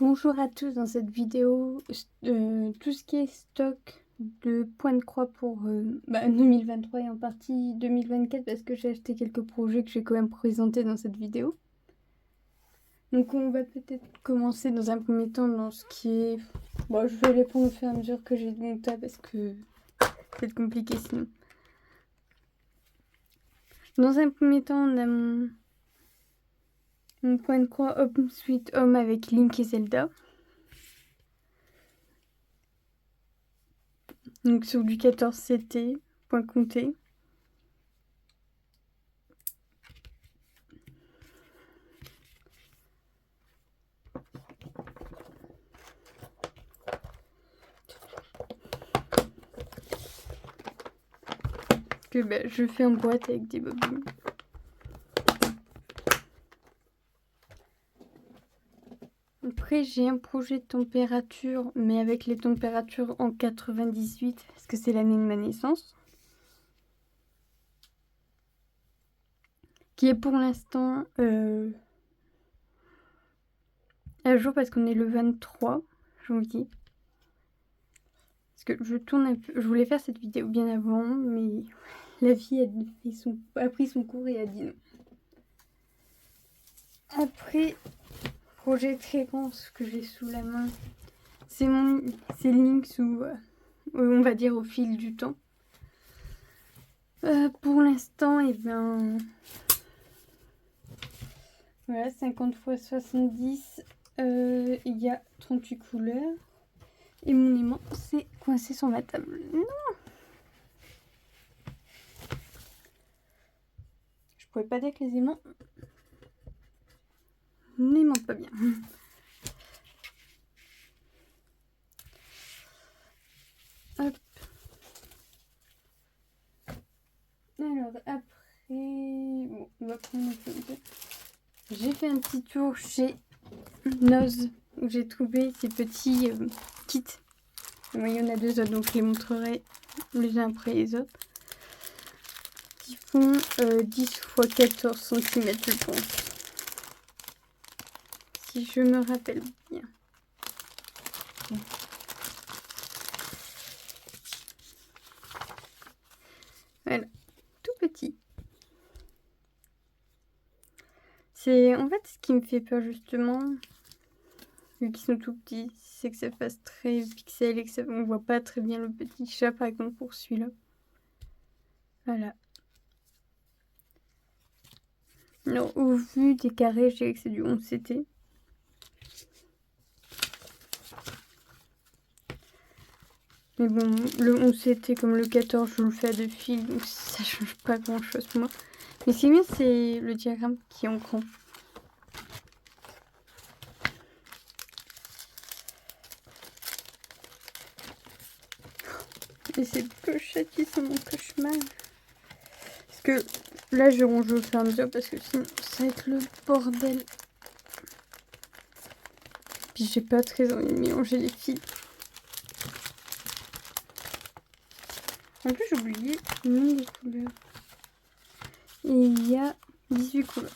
Bonjour à tous, dans cette vidéo, tout ce qui est stock de points de croix pour 2023 et en partie 2024 parce que j'ai acheté quelques projets que je vais quand même présenter dans cette vidéo. Donc on va peut-être commencer dans un premier temps dans ce qui est... Bon, je vais les prendre au fur et à mesure que j'ai de mon tas parce que c'est compliqué sinon. Dans un premier temps, on a mon point de croix Home Sweet Home avec Link et Zelda. Donc sur du 14 CT, point compté. Que je fais en boîte avec des bobines. Après, j'ai un projet de température, mais avec les températures en 98, parce que c'est l'année de ma naissance. Qui est pour l'instant à jour parce qu'on est le 23 janvier. Parce que je tourne un peu. Je voulais faire cette vidéo bien avant, mais la vie a pris son cours et a dit non. Après, projet très grand, ce que j'ai sous la main, c'est Link sous, on va dire, au fil du temps. Pour l'instant, voilà, 50 x 70, il y a 38 couleurs. Et mon aimant s'est coincé sur ma table. Non! Je pouvais pas dire que les aimants n'aimantent pas bien. Hop. Alors après, bon, on va prendre un peu. J'ai fait un petit tour chez Noz où j'ai trouvé ces petits kits. Bon, il y en a deux autres, donc je les montrerai les uns après les autres. Qui font 10 x 14 cm, je pense. Si je me rappelle bien. Voilà, tout petit. C'est en fait ce qui me fait peur justement, vu qu'ils sont tout petits, c'est que ça fasse très pixel et que on voit pas très bien le petit chat par exemple pour celui-là. Voilà. Alors au vu des carrés, je dirais que c'est du 11 CT. Mais bon, le 11 CT comme le 14, je le fais à deux fils, donc ça change pas grand chose pour moi. Mais ce qui est bien, c'est le diagramme qui est en grand. Et ces pochettes qui sont mon cauchemar. Parce que là, je range au fur et à mesure parce que sinon, ça va être le bordel. Puis j'ai pas très envie de mélanger les fils. En plus, j'ai oublié le nom des couleurs. Et il y a 18 couleurs.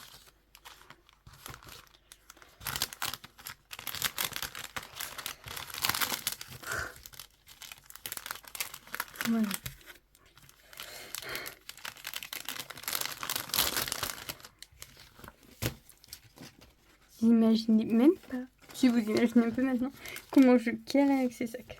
Voilà. Vous imaginez même pas, si vous imaginez un peu maintenant, comment je cale avec ces sacs.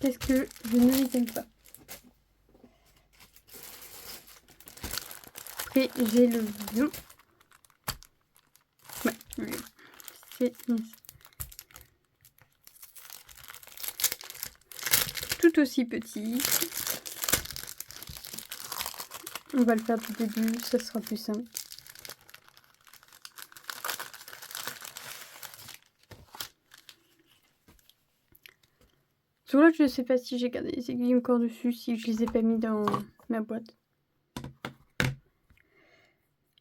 Parce que je ne les aime pas. Après, j'ai le lion. Ouais, le lion. C'est tout aussi petit. On va le faire du début, ça sera plus simple. Sur l'autre, je sais pas si j'ai gardé les aiguilles encore dessus, si je les ai pas mis dans ma boîte.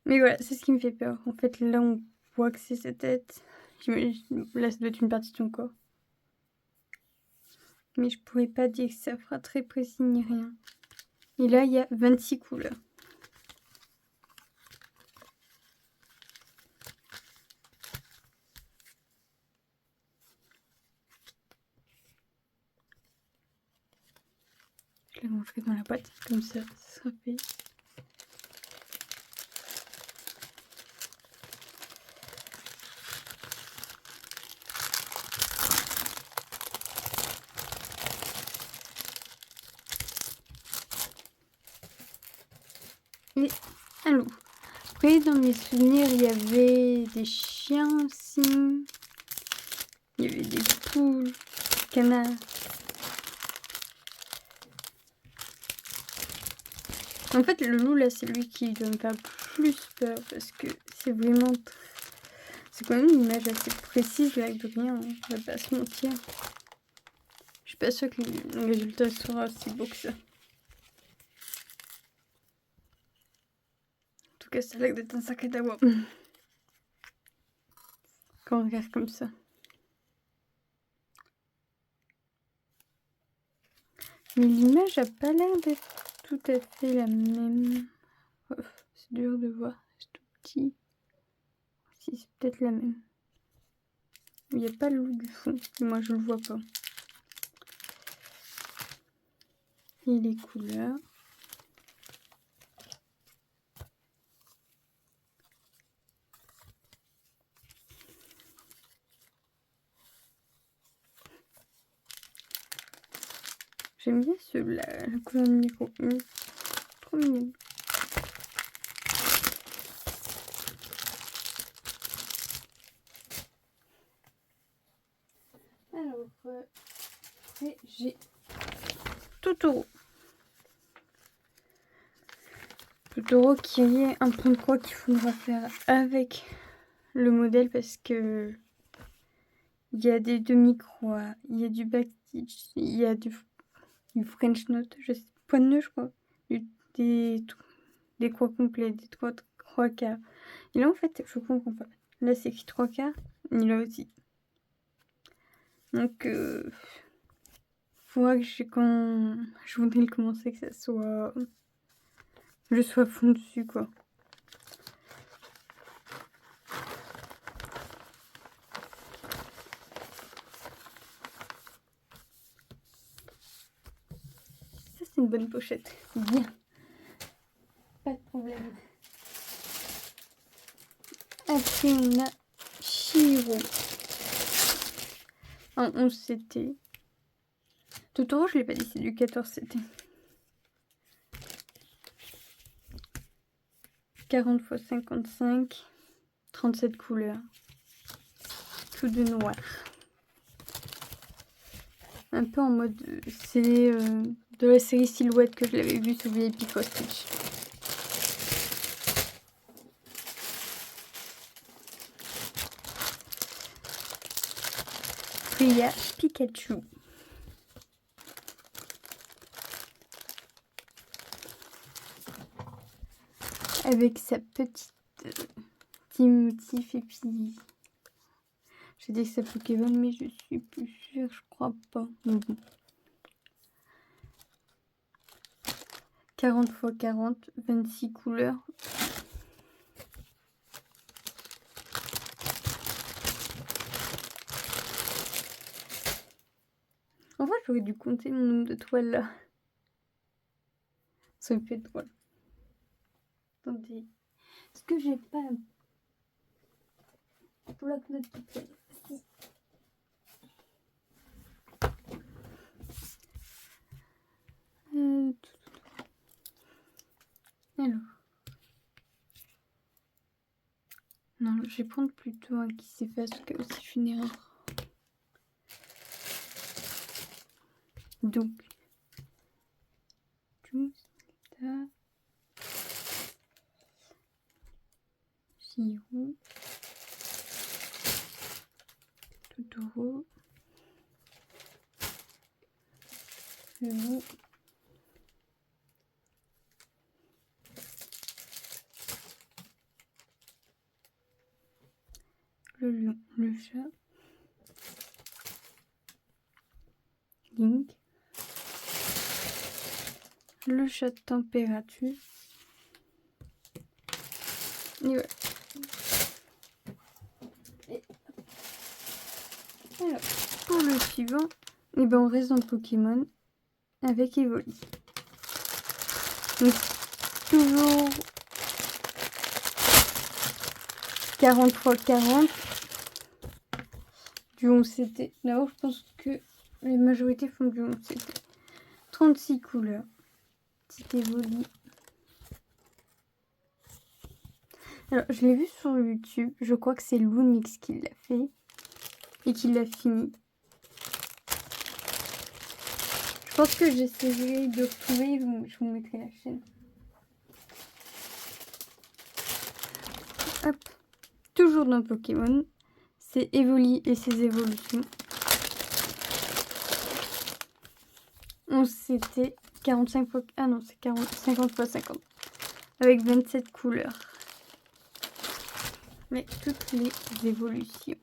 Mais voilà, c'est ce qui me fait peur. En fait, là, on voit que c'est sa tête. Là, ça doit être une partie de son corps. Mais je pourrais pas dire que ça fera très précis ni rien. Et là, il y a 26 couleurs. Je les rangerai dans la boîte, comme ça sera fait. Et un loup. Après, dans mes souvenirs, il y avait des chiens aussi. Il y avait des poules, des canards. En fait, le loup, là, c'est lui qui doit me faire plus peur parce que c'est vraiment... C'est quand même une image assez précise, là, de rien, on va pas se mentir. Je suis pas sûre que le résultat sera aussi beau que ça. En tout cas, ça a l'air d'être un sac à dos. Quand on regarde comme ça. Mais l'image a pas l'air d'être tout à fait la même. Oh, c'est dur de voir, c'est tout petit. Si, c'est peut-être la même. Il n'y a pas le loup du fond, moi je le vois pas. Et les couleurs. J'aime bien ceux-là, la couleur numéro 1. Trop mignon. Alors, après, j'ai Totoro. Totoro qui est un point de croix qu'il faudra faire avec le modèle parce que il y a des demi-croix, il y a du backstitch, il y a du French note, point de nœud je crois, des croix complètes, des trois quarts. Et là en fait je comprends pas. Là c'est écrit 3 quarts, et là aussi. Donc faudra que quand je voudrais le commencer que ça soit... je sois fond dessus quoi. Ça c'est une bonne pochette, bien. Pas de problème. Après on a Chihiro. En 11 CT. Totoro je l'ai pas dit, c'est du 14 CT. 40 x 55, 37 couleurs, tout de noir. Un peu en mode, c'est de la série Silhouette que je l'avais vu sur VIP Stitch. Puis il y a Pikachu. Avec sa petite petit motif et puis... J'ai dit que c'est Pokémon mais je suis plus sûre, je crois pas. Bon. 40 x 40, 26 couleurs. En vrai, j'aurais dû compter mon nombre de toiles là. Ça me fait drôle. Attendez. Est-ce que j'ai pas un bloc-notes de toiles? Si. Alors. Non, je vais prendre plutôt un qui s'efface au cas où si je fais une erreur. Donc, Chihiro, Totoro, le loup, le lion, le chat, Link, le chat de température. Et voilà. Alors, pour le suivant, et ben on reste dans Pokémon avec Evoli. Donc, toujours 40 x 40. Du 11 CT. D'abord, je pense que les majorités font du 11 CT. 36 couleurs. Petit Evoli. Alors, je l'ai vu sur YouTube. Je crois que c'est Loonix qui l'a fait. Et qui l'a fini. Je pense que j'essaierai de retrouver. Je vous mettrai la chaîne. Hop. Toujours dans Pokémon. C'est Evoli et ses évolutions. 11 CT. 45 fois... Ah non, c'est 50 x 50. Avec 27 couleurs. Mais toutes les évolutions.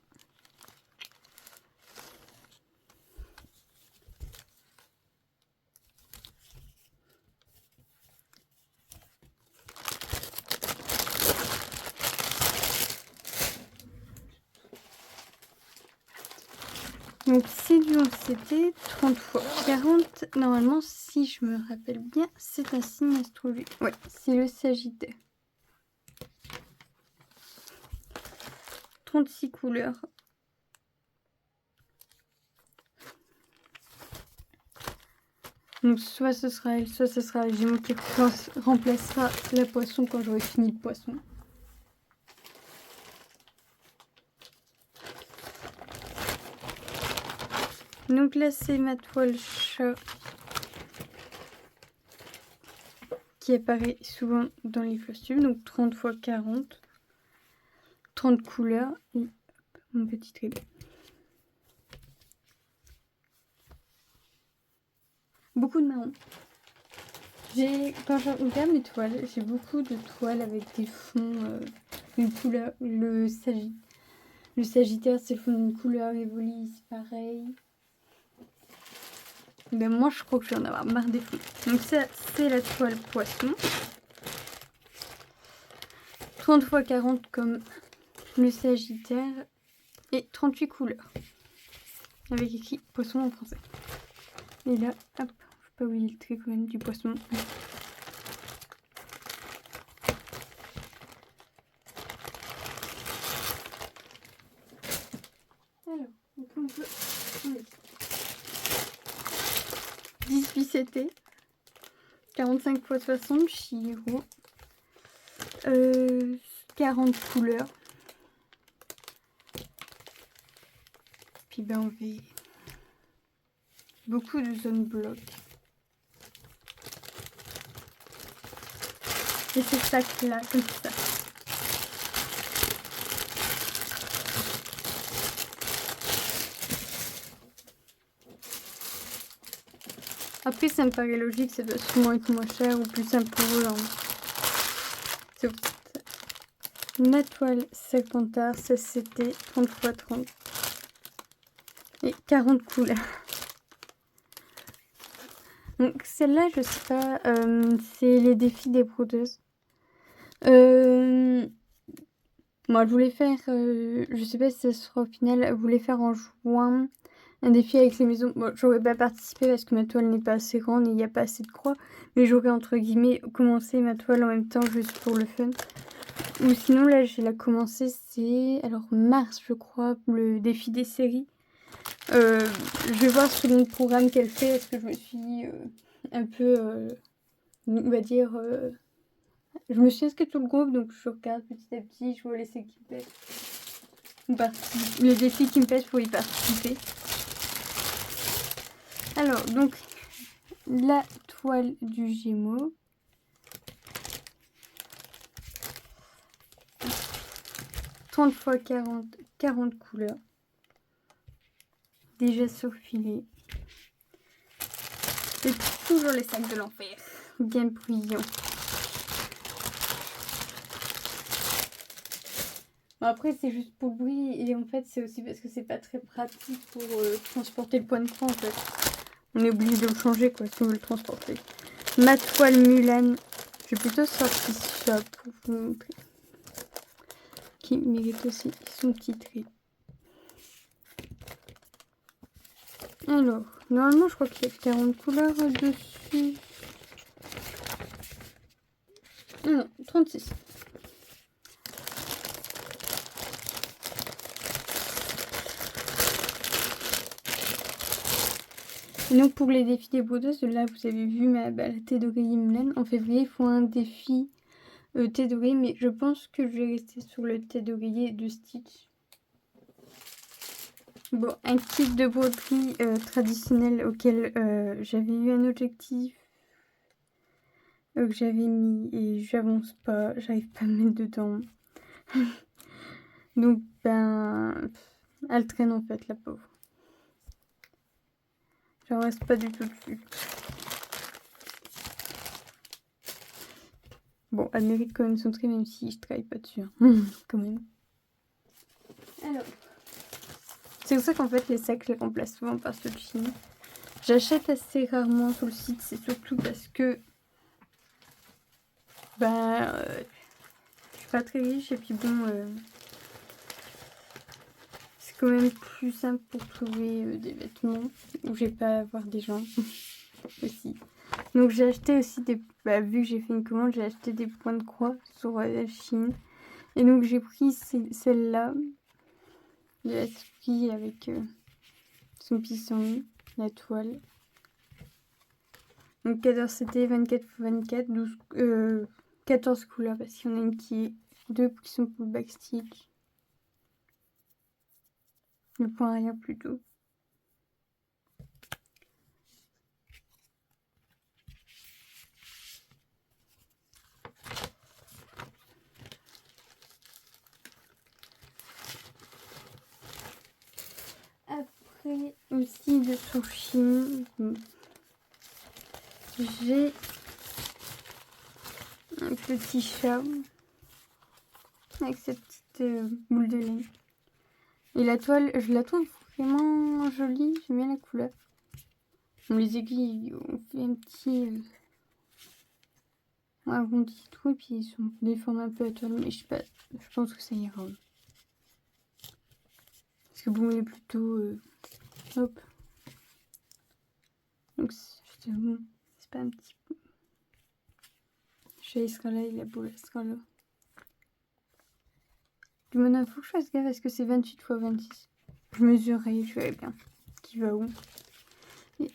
Donc c'est du 11 CT, 30 x 40. Normalement, si je me rappelle bien, c'est un signe astrologique. Ouais, c'est le Sagittaire. 36 couleurs. Donc soit ce sera elle, soit ce sera Gémeaux qui remplacera la poisson quand j'aurai fini le poisson. Donc là c'est ma toile chat qui apparaît souvent dans les costumes. Donc 30 x 40. 30 couleurs et hop, mon petit trait. Beaucoup de marron. Quand je regarde mes toiles, j'ai beaucoup de toiles avec des fonds, une couleur. Le Sagittaire, c'est le fond d'une couleur. Evoli, c'est pareil. Ben moi, je crois que je vais en avoir marre des fonds. Donc ça, c'est la toile poisson. 30 x 40 comme le Sagittaire. Et 38 couleurs. Avec écrit poisson en français. Et là, hop, faut pas oublier le trait quand même du poisson. Alors, donc on peut... Oui. 18 CT. 45 x 60, Chihiro. 40 couleurs. Puis ben on fait beaucoup de zones blocs. Et c'est ça là, comme ça. Après, ça me paraît logique, ça doit souvent être moins cher ou plus simple pour eux. Hein. C'est pour ça. Ma toile 50 art, ça c'était 30 x 30. Et 40 couleurs. Donc celle-là, je sais pas, c'est les défis des brodeuses. Moi, je voulais faire, je sais pas si ça sera au final, je voulais faire en juin un défi avec les maisons. Bon, j'aurais pas participé parce que ma toile n'est pas assez grande et il n'y a pas assez de croix. Mais j'aurais entre guillemets commencé ma toile en même temps juste pour le fun. Ou sinon là, j'ai la commencé, c'est alors mars je crois, le défi des séries. Je vais voir sur mon programme qu'elle fait. Est-ce que je me suis un peu, on va dire... je me suis inscrite sur le groupe, donc je regarde petit à petit, je vois les séries qui me plaisent. Les défis qui me plaisent pour y participer. Alors, donc, la toile du Gémeaux. « 30 x 40, 40 couleurs. Déjà surfilé. Et toujours les sacs de l'enfer. Bien bruyants. Bon, après, c'est juste pour le bruit. Et en fait, c'est aussi parce que c'est pas très pratique pour transporter le point de croix, en fait. On est obligé de le changer, quoi, si on veut le transporter. Ma toile Mulan. J'ai plutôt sorti ça pour vous montrer. Qui mérite aussi son petit trait. Alors, normalement, je crois qu'il y a 40 couleurs dessus. Ah non, 36. Et donc, pour les défis des brodeuses, là, vous avez vu la thé d'oreiller Mulan. En février, il faut un défi thé d'oreiller, mais je pense que je vais rester sur le thé d'oreiller de Stitch. Bon, un kit de broderie traditionnel auquel j'avais eu un objectif que j'avais mis et j'avance pas, j'arrive pas à me mettre dedans. Donc, ben, elle traîne en fait, la pauvre. J'en reste pas du tout dessus. Bon, elle mérite quand même son trait, même si je travaille pas dessus. Hein. Quand même. Alors, c'est pour ça qu'en fait, les sacs, je les remplace souvent par ceux de Chine. J'achète assez rarement sur le site, c'est surtout parce que je suis pas très riche et puis bon, c'est quand même plus simple pour trouver des vêtements où je vais pas avoir des gens aussi. Donc j'ai acheté aussi des, vu que j'ai fait une commande, j'ai acheté des points de croix sur Chine. Et donc j'ai pris celle-là, de l'esprit avec son pissenlit, la toile. Donc 14 CT, 24 x 24, 14 couleurs parce qu'il y en a une qui est 2 qui sont pour le backstitch. Le point arrière plutôt. Après aussi de Chine, j'ai un petit chat avec cette petite boule de laine. Et la toile, je la trouve vraiment jolie, j'aime bien la couleur. Les aiguilles ont fait un petit arrondi et tout, et puis ils sont déformés un peu à toile, mais je sais pas, je pense que ça ira. Parce que bon, il est plutôt hop. Donc c'est bon, c'est pas un petit peu. Chat sera là, il a beau la sera là. Du moment faut que je fasse gaffe parce que c'est 28 x 26. Je mesurerai, je verrai bien qui va où. Et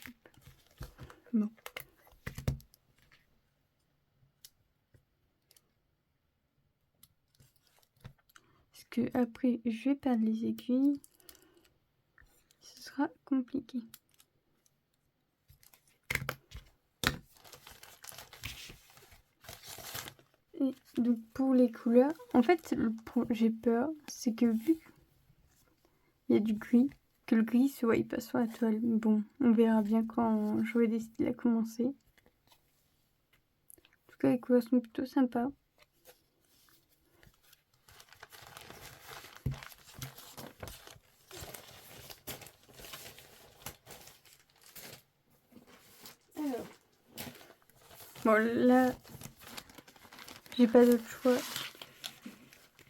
bon. Parce que après je vais perdre les aiguilles. Ce sera compliqué. Et donc pour les couleurs, en fait j'ai peur, c'est que vu qu'il y a du gris, que le gris se voit pas sur la toile. Bon, on verra bien quand j'aurai décidé de commencer. En tout cas les couleurs sont plutôt sympas. Alors, bon là, j'ai pas d'autre choix.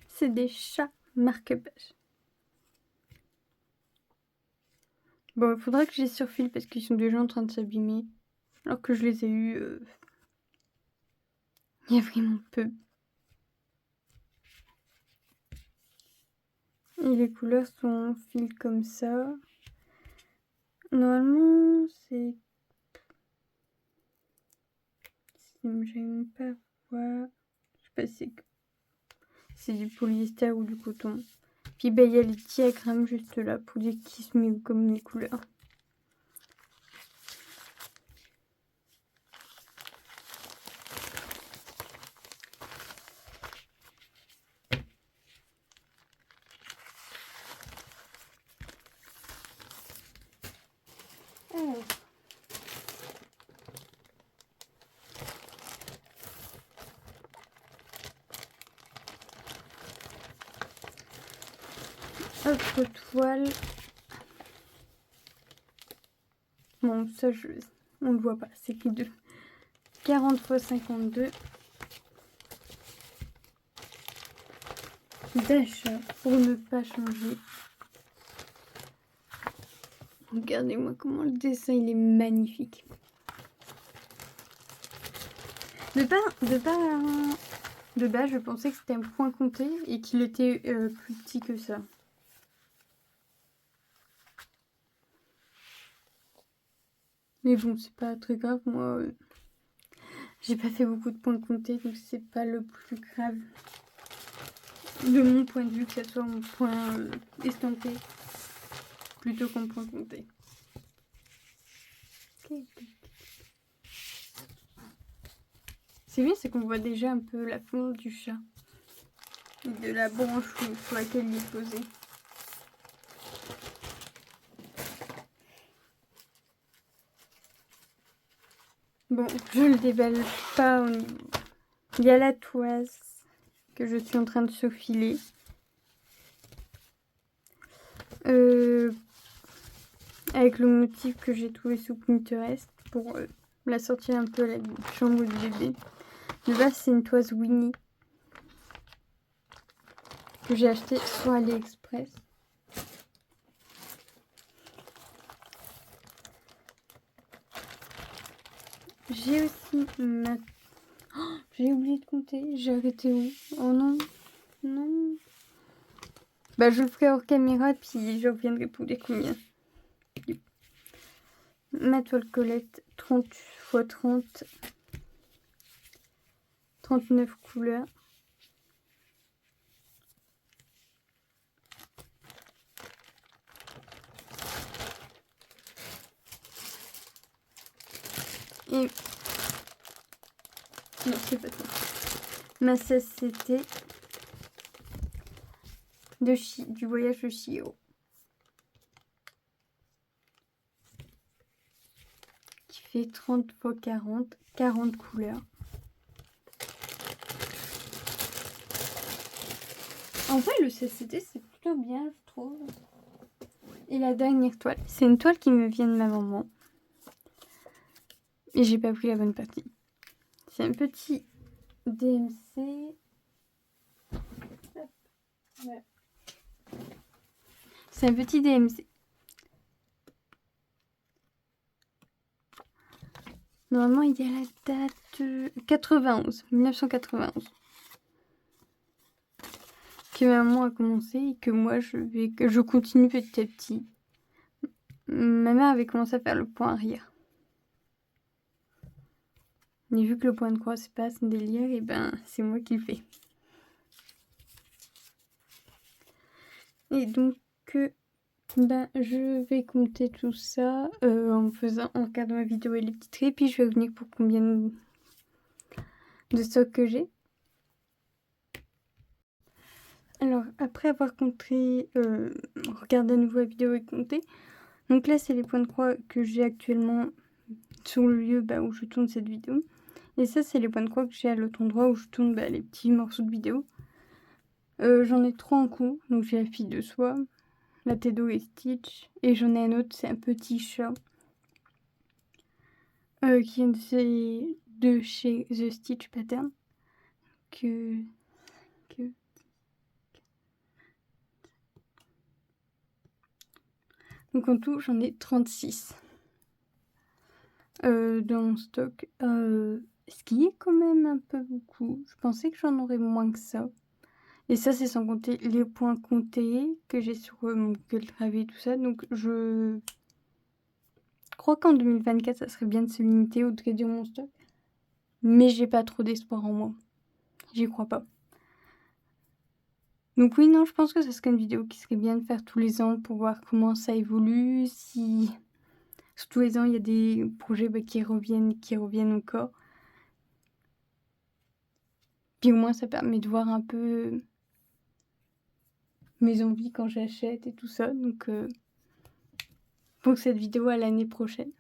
C'est des chats marque-page. Bon, il faudra que j'ai surfile parce qu'ils sont déjà en train de s'abîmer. Alors que je les ai eus il y a vraiment peu. Et les couleurs sont en fil comme ça. Normalement, c'est... J'aime pas voir. Je sais pas si c'est du polyester ou du coton. Puis il y a les diagrammes juste là pour dire qui se met où comme les couleurs. Alors. Autre toile. Bon, ça, on le voit pas, c'est les deux. 40 x 52 d'achat pour ne pas changer. Regardez-moi comment le dessin il est magnifique. De base, je pensais que c'était un point compté et qu'il était plus petit que ça. Mais bon, c'est pas très grave. Moi, j'ai pas fait beaucoup de points comptés, donc c'est pas le plus grave. De mon point de vue, que ça soit mon point estampé plutôt qu'un point compté. C'est bien, c'est qu'on voit déjà un peu la forme du chat et de la branche sur laquelle il est posé. Bon, je le déballe pas. Il y a la toise que je suis en train de filer. Avec le motif que j'ai trouvé sur Pinterest pour la sortir un peu à la chambre du bébé. De base, c'est une toise Winnie que j'ai acheté sur AliExpress. J'ai aussi ma... Oh, j'ai oublié de compter. J'ai arrêté où? Oh non. Non. Bah, je le ferai hors caméra, puis je reviendrai pour les combien. Ma toile Colette, 30 x 30. 39 couleurs. Et... non, c'est pas ça. Ma sacette du voyage de Chihiro. Qui fait 30 x 40. 40 couleurs. En vrai, le CCD, c'est plutôt bien, je trouve. Et la dernière toile, c'est une toile qui me vient de ma maman. Et j'ai pas pris la bonne partie. C'est un petit DMC. Ouais. C'est un petit DMC. Normalement, il y a la date 1991. Que ma maman a commencé et que moi, je continue petit à petit. Ma mère avait commencé à faire le point arrière. Et vu que le point de croix, c'est pas son délire, et ben, c'est moi qui le fais. Et donc, ben, je vais compter tout ça en regardant ma vidéo et les petits traits, puis je vais revenir pour combien de stock que j'ai. Alors, après avoir compté, regardé à nouveau la vidéo et compté, donc là, c'est les points de croix que j'ai actuellement sur le lieu où je tourne cette vidéo. Et ça, c'est les points de croix que j'ai à l'autre endroit où je tourne les petits morceaux de vidéo. J'en ai 3 en coup, donc j'ai la fille de soie, la Tedo et Stitch, et j'en ai un autre, c'est un petit chat qui vient de chez The Stitch Pattern. Donc en tout, j'en ai 36 dans mon stock. Ce qui est quand même un peu beaucoup. Je pensais que j'en aurais moins que ça. Et ça, c'est sans compter les points comptés que j'ai sur mon Google Drive et tout ça. Donc je crois qu'en 2024, ça serait bien de se limiter ou de réduire mon stock. Mais j'ai pas trop d'espoir en moi. J'y crois pas. Donc oui, non, je pense que ça serait une vidéo qui serait bien de faire tous les ans pour voir comment ça évolue. Si tous les ans, il y a des projets qui reviennent encore. Puis au moins, ça permet de voir un peu mes envies quand j'achète et tout ça. Donc, pour cette vidéo à l'année prochaine.